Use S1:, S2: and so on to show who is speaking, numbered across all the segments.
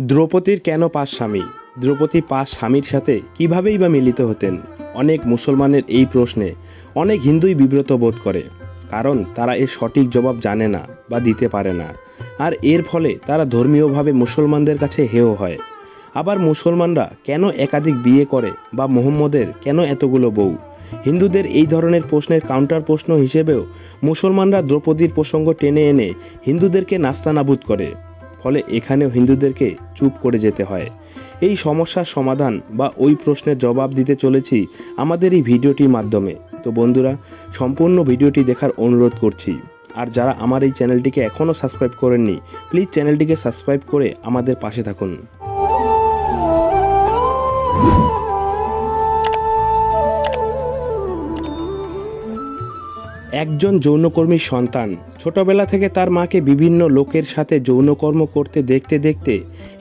S1: দ্রৌপদীর কেন ৫ স্বামী? দ্রৌপদী ৫ স্বামীর সাথে কীভাবেই বা মিলিত হতেন? অনেক মুসলমানের এই প্রশ্নে অনেক হিন্দুই বিব্রত বোধ করে, কারণ তারা এর সঠিক জবাব জানে না বা দিতে পারে না। আর এর ফলে তারা ধর্মীয়ভাবে মুসলমানদের কাছে হেয় হয়। আবার মুসলমানরা কেন একাধিক বিয়ে করে বা মুহাম্মদের কেন এতগুলো বউ? হিন্দুদের এই ধরনের প্রশ্নের কাউন্টার প্রশ্ন হিসেবেও মুসলমানরা দ্রৌপদীর প্রসঙ্গ টেনে এনে হিন্দুদেরকে নাস্তানাবুদ করে। ফলে এখানেও হিন্দুদেরকে চুপ করে যেতে হয়। এই সমস্যার সমাধান বা ওই প্রশ্নের জবাব দিতে চলেছি আমাদের এই ভিডিওটির মাধ্যমে। তো বন্ধুরা, সম্পূর্ণ ভিডিওটি দেখার অনুরোধ করছি। আর যারা আমার এই চ্যানেলটিকে এখনও সাবস্ক্রাইব করেননি, প্লিজ চ্যানেলটিকে সাবস্ক্রাইব করে আমাদের পাশে থাকুন। একজন যৌনকর্মীর সন্তান ছোটবেলা থেকে তার মাকে বিভিন্ন লোকের সাথে যৌনকর্ম করতে দেখতে দেখতে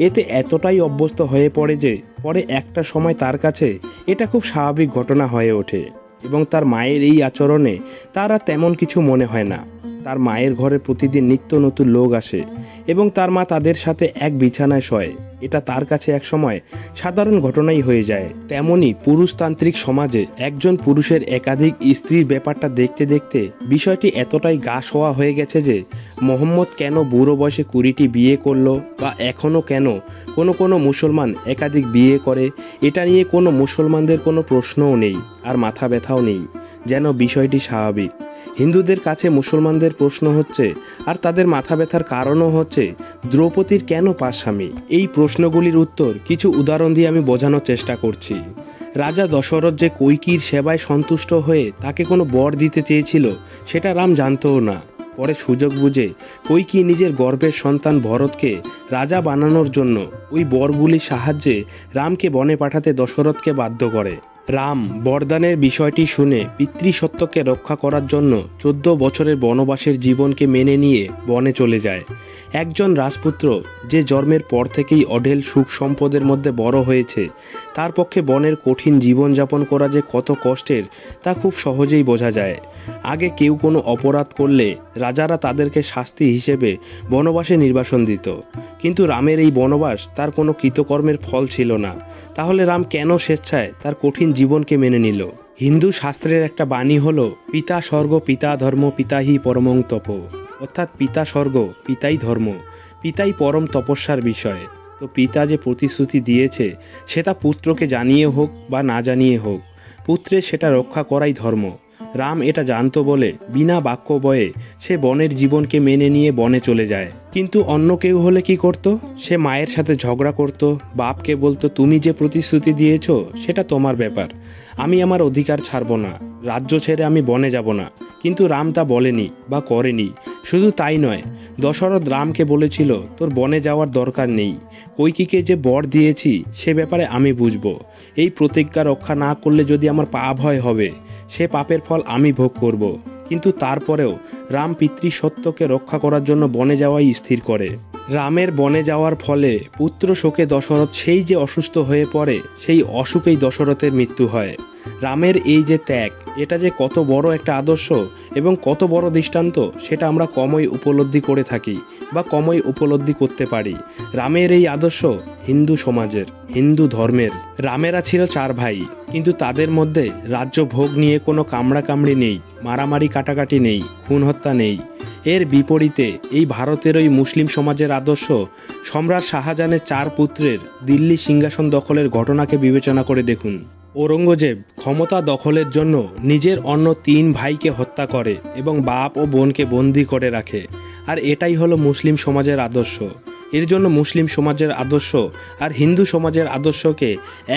S1: এতে এতটাই অভ্যস্ত হয়ে পড়ে যে পরে একটা সময় তার কাছে এটা খুব স্বাভাবিক ঘটনা হয়ে ওঠে এবং তার মায়ের এই আচরণে তার আর তেমন কিছু মনে হয় না। তার মায়ের ঘরে প্রতিদিন নিত্য নতুন লোক আসে এবং তার মা তাদের সাথে এক বিছানায় শোয়। এটা তার কাছে এক সময় সাধারণ ঘটনাই হয়ে যায়। তেমনি পুরুষতান্ত্রিক সমাজে একজন পুরুষের একাধিক স্ত্রীর ব্যাপারটা দেখতে দেখতে বিষয়টি এতটাই গা শোয়া হয়ে গেছে যে মোহাম্মদ কেন বুড়ো বয়সে 20টি বিয়ে করলো বা এখনও কেন কোনো মুসলমান একাধিক বিয়ে করে, এটা নিয়ে কোনো মুসলমানদের কোনো প্রশ্নও নেই আর মাথা ব্যথাও নেই, যেন বিষয়টি স্বাভাবিক। হিন্দুদের কাছে মুসলমানদের প্রশ্ন হচ্ছে, আর তাদের মাথা ব্যথার কারণও হচ্ছে, দ্রৌপদীর কেন ৫ স্বামী? এই প্রশ্নগুলির উত্তর কিছু উদাহরণ দিয়ে আমি বোঝানোর চেষ্টা করছি। রাজা দশরথ যে কৈকেয়ীর সেবায় সন্তুষ্ট হয়ে তাকে কোনো বর দিতে চেয়েছিল, সেটা রাম জানতও না। পরে সুযোগ বুঝে কৈকেয়ী নিজের গর্ভের সন্তান ভরতকে রাজা বানানোর জন্য ওই বরগুলির সাহায্যে রামকে বনে পাঠাতে দশরথকে বাধ্য করে। রাম বরদানের বিষয়টি শুনে পিতৃসত্ত্বকে রক্ষা করার জন্য 14 বছরের বনবাসের জীবনকে মেনে নিয়ে বনে চলে যায়। একজন রাজপুত্র যে জন্মের পর থেকেই অঢেল সুখ সম্পদের মধ্যে বড় হয়েছে, তার পক্ষে বনের কঠিন জীবনযাপন করা যে কত কষ্টের তা খুব সহজেই বোঝা যায়। আগে কেউ কোনো অপরাধ করলে রাজারা তাদেরকে শাস্তি হিসেবে বনবাসে নির্বাসন দিত, কিন্তু রামের এই বনবাস তার কোনো কৃতকর্মের ফল ছিল না। তাহলে রাম কেন স্বেচ্ছায় তার কঠিন জীবনকে মেনে নিল? হিন্দু শাস্ত্রের একটা বাণী হলো, পিতা স্বর্গ পিতা ধর্ম পিতাহি পরমং তপ, অর্থাৎ পিতা স্বর্গ পিতাই ধর্ম, পিতাই পরম তপস্যার বিষয়। তো পিতা যে প্রতিশ্রুতি দিয়েছে সেটা পুত্রকে জানিয়ে হোক বা না জানিয়ে হোক, পুত্রের সেটা রক্ষা করাই ধর্ম। রাম এটা জানতো বলে বিনা বাক্য বয়ে সে বনের জীবনকে মেনে নিয়ে বনে চলে যায়। কিন্তু অন্য কেউ হলে কি করত? সে মায়ের সাথে ঝগড়া করত, বাপকে বলতো, তুমি যে প্রতিশ্রুতি দিয়েছো সেটা তোমার ব্যাপার, আমি আমার অধিকার ছাড়বো না, রাজ্য ছেড়ে আমি বনে যাব না। কিন্তু রাম তা বলেনি বা করেনি। শুধু তাই নয়, দশরথ রামকে বলেছিল, তোর বনে যাওয়ার দরকার নেই, কৈকেয়ীকে যে বর দিয়েছি সে ব্যাপারে আমি বুঝবো। এই প্রতিজ্ঞা রক্ষা না করলে যদি আমার পাপ হবে, সে পাপের ফল আমি ভোগ করব। কিন্তু তারপরেও রাম পিতৃসত্ত্বকে রক্ষা করার জন্য বনে যাওয়াই স্থির করে। রামের বনে যাওয়ার ফলে পুত্র শোকে দশরথ সেই যে অসুস্থ হয়ে পড়ে, সেই অসুখেই দশরথের মৃত্যু হয়। রামের এই যে ত্যাগ, এটা যে কত বড় একটা আদর্শ এবং কত বড় দৃষ্টান্ত, সেটা আমরা কমই উপলব্ধি করে থাকি বা কমই উপলব্ধি করতে পারি। রামের এই আদর্শ হিন্দু সমাজের, হিন্দু ধর্মের। রামেরা ছিল 4 ভাই, কিন্তু তাদের মধ্যে রাজ্য ভোগ নিয়ে কোনো কামড়াকামড়ি নেই, মারামারি কাটাকাটি নেই, খুন হত্যা নেই। এর বিপরীতে এই ভারতের ওই মুসলিম সমাজের আদর্শ সম্রাট শাহজাহানের 4 পুত্রের দিল্লি সিংহাসন দখলের ঘটনাকে বিবেচনা করে দেখুন। ঔরঙ্গজেব ক্ষমতা দখলের জন্য নিজের অন্য 3 ভাইকে হত্যা করে এবং বাপ ও বোনকে বন্দী করে রাখে। আর এটাই হলো মুসলিম সমাজের আদর্শ। এর জন্য মুসলিম সমাজের আদর্শ আর হিন্দু সমাজের আদর্শকে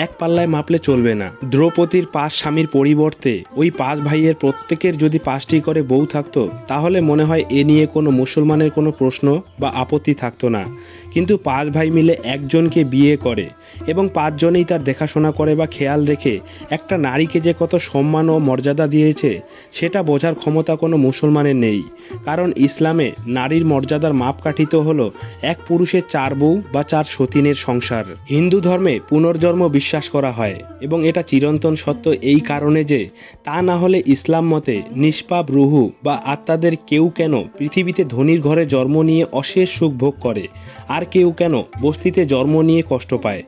S1: এক পাল্লায় মাপলে চলবে না। দ্রৌপদীর 5 স্বামীর পরিবর্তে ওই 5 ভাইয়ের প্রত্যেকের যদি 5টি করে বউ থাকতো, তাহলে মনে হয় এ নিয়ে কোনো মুসলমানের কোনো প্রশ্ন বা আপত্তি থাকতো না। কিন্তু 5 ভাই মিলে একজনকে বিয়ে করে এবং 5 জনেই তার দেখাশোনা করে বা খেয়াল রেখে একটা নারীকে যে কত সম্মান ও মর্যাদা দিয়েছে, সেটা বোঝার ক্ষমতা কোনো মুসলমানের নেই। কারণ ইসলামে নারীর মর্যাদার মাপকাঠি তো হলো এক পুরুষের 4 বউ বা 4 সতীনের সংসার। হিন্দু ধর্মে পুনর্জন্ম বিশ্বাস করা হয় এবং এটা চিরন্তন সত্য এই কারণে যে তা না হলে ইসলাম মতে নিষ্পাপ রুহু বা আত্মাদের কেউ কেন পৃথিবীতে ধনীর ঘরে জন্ম নিয়ে অশেষ সুখ ভোগ করে, আর আর কেউ কেন বস্তিতে জন্ম নিয়ে কষ্ট পায়।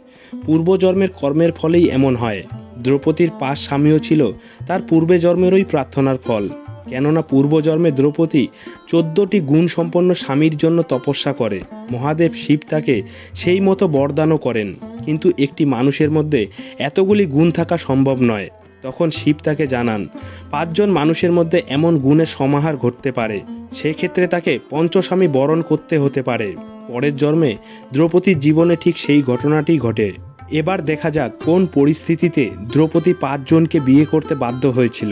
S1: পূর্বজন্মের কর্মের ফলেই এমন হয়। দ্রৌপদীর 5 স্বামীও ছিল তার পূর্বে জন্মেরই প্রার্থনার ফল। কেননা পূর্বজন্মে দ্রৌপদী 14টি গুণ সম্পন্ন স্বামীর জন্য তপস্যা করে। মহাদেব শিব তাকে সেই মতো বরদানও করেন, কিন্তু একটি মানুষের মধ্যে এতগুলি গুণ থাকা সম্ভব নয়। তখন শিব তাকে জানান 5 জন মানুষের মধ্যে এমন গুণের সমাহার ঘটতে পারে, সেক্ষেত্রে তাকে পঞ্চস্বামী বরণ করতে হতে পারে। পরের জন্মে দ্রৌপদীর জীবনে ঠিক সেই ঘটনাটি ঘটে। এবার দেখা যাক কোন পরিস্থিতিতে দ্রৌপদী 5 জনকে বিয়ে করতে বাধ্য হয়েছিল।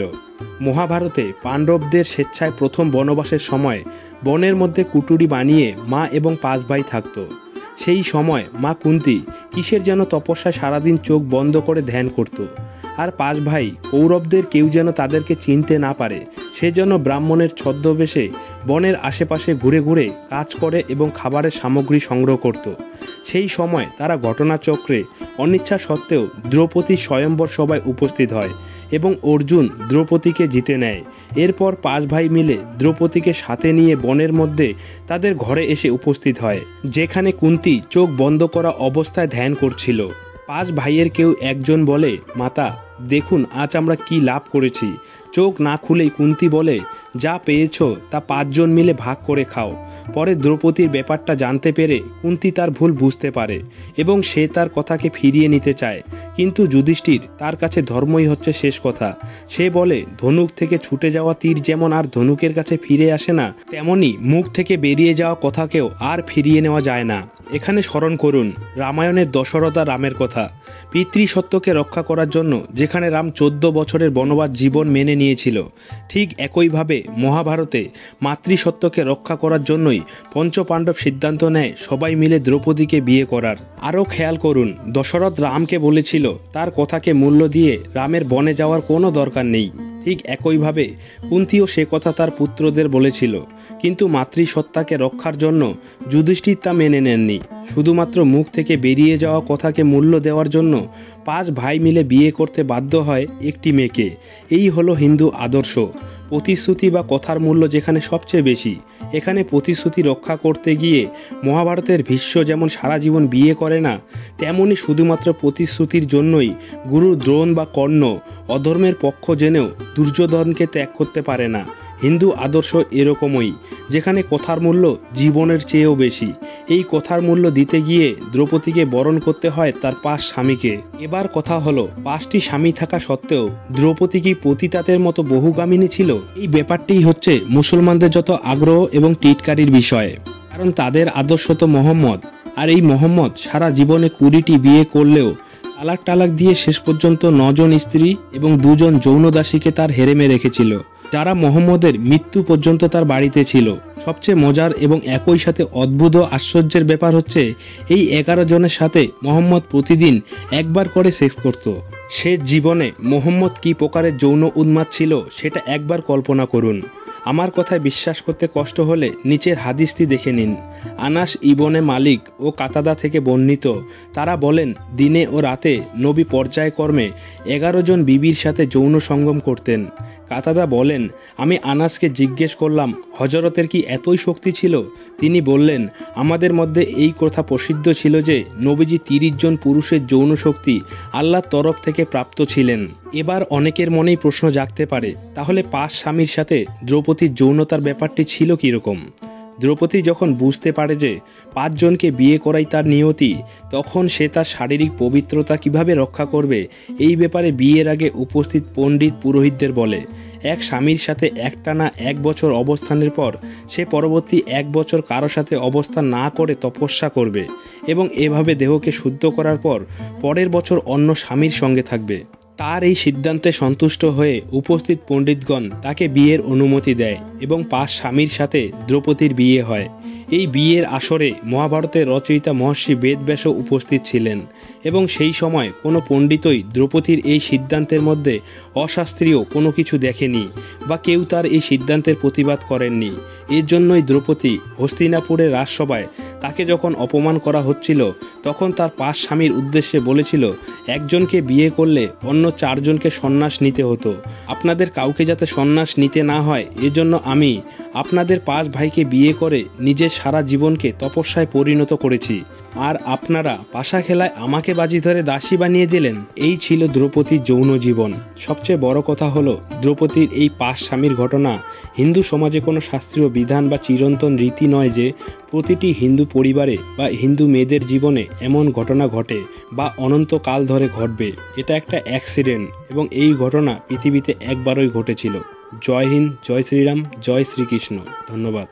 S1: মহাভারতে পাণ্ডবদের স্বেচ্ছায় প্রথম বনবাসের সময় বনের মধ্যে কুটুরি বানিয়ে মা এবং 5 ভাই থাকত। সেই সময় মা কুন্তী কিসের যেন তপস্যায় সারাদিন চোখ বন্ধ করে ধ্যান করত। আর 5 ভাই কৌরবদের কেউ যেন তাদেরকে চিনতে না পারে সেজন্য ব্রাহ্মণের ছদ্মবেশে বনের আশেপাশে ঘুরে ঘুরে কাজ করে এবং খাবারের সামগ্রী সংগ্রহ করত। সেই সময় তারা ঘটনাচক্রে অনিচ্ছা সত্ত্বেও দ্রৌপদী স্বয়ম্বর সভায় উপস্থিত হয় এবং অর্জুন দ্রৌপদীকে জিতে নেয়। এরপর 5 ভাই মিলে দ্রৌপদীকে সাথে নিয়ে বনের মধ্যে তাদের ঘরে এসে উপস্থিত হয়, যেখানে কুন্তী চোখ বন্ধ করা অবস্থায় ধ্যান করছিল। 5 ভাইয়ের কেউ একজন বলে, মাতা দেখুন আজ আমরা কি লাভ করেছি। চোখ না খুলেই কুন্তী বলে, যা পেয়েছ তা 5 জন মিলে ভাগ করে খাও। পরে দ্রৌপদীর ব্যাপারটা জানতে পেরে কুন্তী তার ভুল বুঝতে পারে এবং সে তার কথাকে ফিরিয়ে নিতে চায়, কিন্তু যুধিষ্ঠির তার কাছে ধর্মই হচ্ছে শেষ কথা। সে বলে, ধনুক থেকে ছুটে যাওয়া তীর যেমন আর ধনুকের কাছে ফিরে আসে না, তেমনি মুখ থেকে বেরিয়ে যাওয়া কথাকেও আর ফিরিয়ে নেওয়া যায় না। এখানে স্মরণ করুন রামায়ণের দশরথ আর রামের কথা। পিতৃসত্যকে রক্ষা করার জন্য যেখানে রাম 14 বছরের বনবাস জীবন মেনে নিয়েছিল, ঠিক একইভাবে মহাভারতে মাতৃসত্যকে রক্ষা করার জন্যই পঞ্চপাণ্ডব সিদ্ধান্ত নেয় সবাই মিলে দ্রৌপদীকে বিয়ে করার। আরও খেয়াল করুন, দশরথ রামকে বলেছিল তার কথাকে মূল্য দিয়ে রামের বনে যাওয়ার কোনো দরকার নেই। ঠিক একইভাবে কুন্তীও সে কথা তার পুত্রদের বলেছিল, কিন্তু মাতৃসত্তাকে রক্ষার জন্য যুধিষ্ঠির তা মেনে নেননি। শুধুমাত্র মুখ থেকে বেরিয়ে যাওয়া কথাকে মূল্য দেওয়ার জন্য 5 ভাই মিলে বিয়ে করতে বাধ্য হয় একটি মেয়েকে। এই হলো হিন্দু আদর্শ। প্রতিশ্রুতি বা কথার মূল্য যেখানে সবচেয়ে বেশি, এখানে প্রতিশ্রুতি রক্ষা করতে গিয়ে মহাভারতের ভীষ্ম যেমন সারা জীবন বিয়ে করে না, তেমনি শুধুমাত্র প্রতিশ্রুতির জন্যই গুরু দ্রোণ বা কর্ণ অধর্মের পক্ষ জেনেও দুর্যোধনকে ত্যাগ করতে পারে না। হিন্দু আদর্শ এরকমই, যেখানে কথার মূল্য জীবনের চেয়েও বেশি। এই কথার মূল্য দিতে গিয়ে দ্রৌপদীকে বরণ করতে হয় তার 5 স্বামীকে। এবার কথা হলো, 5টি স্বামী থাকা সত্ত্বেও দ্রৌপদী কি পতিতাদের মতো বহুগামিনী ছিল? এই ব্যাপারটিই হচ্ছে মুসলমানদের যত আগ্রহ এবং টিটকারির বিষয়, কারণ তাদের আদর্শ তো মোহাম্মদ। আর এই মোহাম্মদ সারা জীবনে 20টি বিয়ে করলেও তালাক দিয়ে শেষ পর্যন্ত 9 জন স্ত্রী এবং 2 জন যৌন দাসীকে তার হেরেমে রেখেছিল, যারা মোহাম্মদের মৃত্যু পর্যন্ত তার বাড়িতে ছিল। সবচেয়ে মজার এবং একই সাথে অদ্ভুত ও আশ্চর্যের ব্যাপার হচ্ছে, এই 11 জনের সাথে মোহাম্মদ প্রতিদিন একবার করে সেক্স করত। শেষ জীবনে মোহাম্মদ কি প্রকারের যৌন উন্মাদ ছিল সেটা একবার কল্পনা করুন। আমার কথায় বিশ্বাস করতে কষ্ট হলে নিচের হাদিসটি দেখে নিন। আনাস ইবনে মালিক ও কাতাদা থেকে বর্ণিত, তারা বলেন, দিনে ও রাতে নবী পর্যায়ক্রমে 11 জন বিবির সাথে যৌন সঙ্গম করতেন। কাতাদা বলেন, আমি আনাসকে জিজ্ঞেস করলাম, হযরতের কি এতই শক্তি ছিল? তিনি বললেন, আমাদের মধ্যে এই কথা প্রসিদ্ধ ছিল যে নবীজি 30 জন পুরুষের যৌন শক্তি আল্লাহর তরফ থেকে প্রাপ্ত ছিলেন। এবার অনেকের মনেই প্রশ্ন জাগতে পারে, তাহলে 5 স্বামীর সাথে দ্রৌপদীর যৌনতার ব্যাপারটি ছিল কীরকম? দ্রৌপদী যখন বুঝতে পারে যে 5 জনকে বিয়ে করাই তার নিয়তি, তখন সে তার শারীরিক পবিত্রতা কিভাবে রক্ষা করবে এই ব্যাপারে বিয়ের আগে উপস্থিত পণ্ডিত পুরোহিতদের বলে, এক স্বামীর সাথে একটানা 1 বছর অবস্থানের পর সে পরবর্তী 1 বছর কারো সাথে অবস্থান না করে তপস্যা করবে এবং এভাবে দেহকে শুদ্ধ করার পর পরের বছর অন্য স্বামীর সঙ্গে থাকবে। তার এই সিদ্ধান্তে সন্তুষ্ট হয়ে উপস্থিত পণ্ডিতগণ তাকে বিয়ের অনুমতি দেয় এবং 5 স্বামীর সাথে দ্রৌপদীর বিয়ে হয়। এই বিয়ের আসরে মহাভারতের রচয়িতা মহর্ষি বেদব্যাসও উপস্থিত ছিলেন এবং সেই সময় কোনো পণ্ডিতই দ্রৌপদীর এই সিদ্ধান্তের মধ্যে অশাস্ত্রীয় কোনো কিছু দেখেনি বা কেউ তার এই সিদ্ধান্তের প্রতিবাদ করেননি। এর জন্যই দ্রৌপদী হস্তিনাপুরের রাজসভায় তাকে যখন অপমান করা হচ্ছিল, তখন তার 5 স্বামীর উদ্দেশ্যে বলেছিল, একজনকে বিয়ে করলে অন্য 4 জনকে সন্ন্যাস নিতে হতো। আপনাদের কাউকে যাতে সন্ন্যাস নিতে না হয় এজন্য আমি আপনাদের 5 ভাইকে বিয়ে করে নিজের সারা জীবনকে তপস্যায় পরিণত করেছি, আর আপনারা পাশা খেলায় আমাকে বাজি ধরে দাসী বানিয়ে দিলেন। এই ছিল দ্রৌপদীর যৌন জীবন। সবচেয়ে বড় কথা হলো, দ্রৌপদীর এই 5 স্বামীর ঘটনা হিন্দু সমাজে কোনো শাস্ত্রীয় বিধান বা চিরন্তন রীতি নয় যে প্রতিটি হিন্দু পরিবারে বা হিন্দু মেয়েদের জীবনে এমন ঘটনা ঘটে বা অনন্তকাল ধরে ঘটবে। এটা একটা অ্যাক্সিডেন্ট, এবং এই ঘটনা পৃথিবীতে একবারই ঘটেছিল। জয় হিন্দ, জয় শ্রীরাম, জয় শ্রীকৃষ্ণ। ধন্যবাদ।